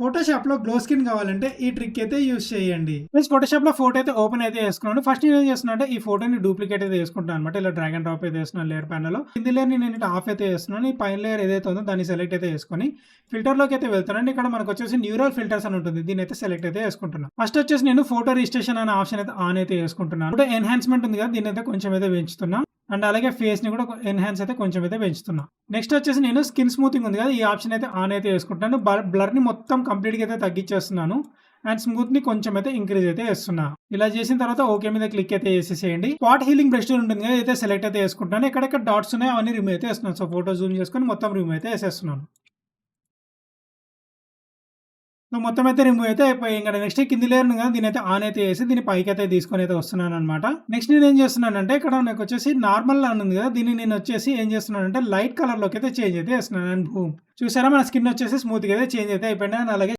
Photoshop లో glow skin కావాలంటే ఈ ట్రిక్ అయితే యూస్ చేయండి. ప్లస్ ఫోటోషాప్ లో ఫోటో అయితే ఓపెన్ అయితే చేసుకున్నాను. ఫస్ట్ నేను ఏం చేస్తున్నా అంటే ఈ ఫోటోని డూప్లికేట్ అయితే చేసుకుంటాను అనమాట. ఇలా డ్రాగ్ అండ్ డ్రాప్ అయితే చేస్తున్నాను లేయర్ ప్యానల్ లో. కింది లేయర్ ని నేను ఇట్లా ఆఫ్ అయితే చేస్తున్నాను. ఈ పైన లేయర్ ఏదైతే ఉందో దాన్ని సెలెక్ట్ అయితే చేసుకొని ఫిల్టర్ లోకి అయితే వెళ్తానండి. ఇక్కడ మనకు వచ్చేసి న్యూరల్ ఫిల్టర్స్ అని ఉంటుంది. దీని అయితే సెలెక్ట్ అయితే చేసుకుంటున్నాను. ఫస్ట్ వచ్చేసి నేను ఫోటో రిజిస్ట్రేషన్ అనే ఆప్షన్ అయితే ఆన్ అయితే చేసుకుంటున్నాను. ఫోటో ఎన్హాన్స్మెంట్ ఉంది కదా, దీని అయితే కొంచెం అయితే పెంచుతున్నా. అండ్ అలాగే ఫేస్ ని కూడా ఎన్హాన్స్ అయితే కొంచెం అయితే పెంచుతున్నా. నెక్స్ట్ వచ్చేసి నేను స్కిన్ స్మూతింగ్ ఉంది కదా, ఈ ఆప్షన్ అయితే ఆన్ అయితే చేసుకుంటాను. బ్లర్ ని మొత్తం కంప్లీట్ గా అయితే తగ్గించేస్తున్నాను. అండ్ స్మూత్ ని కొంచెం అయితే ఇంక్రీజ్ అయితే చేస్తున్నా. ఇలా చేసిన తర్వాత ఓకే మీద క్లిక్ అయితే చేసేసేయండి. స్పాట్ హీలింగ్ బ్రష్ టూల్ ఉంటుంది కదా, అయితే సెలెక్ట్ అయితే చేసుకుంటాను. ఎక్కడెక్కడ డాట్స్ ఉన్నాయో అవన్నీ రిమూవ్ అయితే వేస్తున్నాను. సో ఫోటో జూమ్ చేసుకొని మొత్తం రిమూవ్ అయితే వేసేస్తున్నాను. సో మొత్తం అయితే రిమూవ్ అయితే అయిపోయి ఇంకా నెక్స్ట్ కింది లేయర్ కదా, దీని అయితే ఆన్ అయితే చేసి దీన్ని పైకి అయితే తీసుకొని అయితే వస్తున్నాను అనమాట. నెక్స్ట్ నేను ఏం చేస్తున్నానంటే ఇక్కడ నాకు వచ్చేసి నార్మల్ అని ఉంది కదా, దీన్ని నేను వచ్చేసి ఏం చేస్తున్నానంటే లైట్ కలర్ లోకి అయితే చేంజ్ అయితే చేస్తున్నాను. అండ్ బూమ్, చూసారా మన స్కిన్ వచ్చేసి స్మూత్ గా అయితే చేంజ్ అయితే అయిపోయింది. అండ్ అలాగే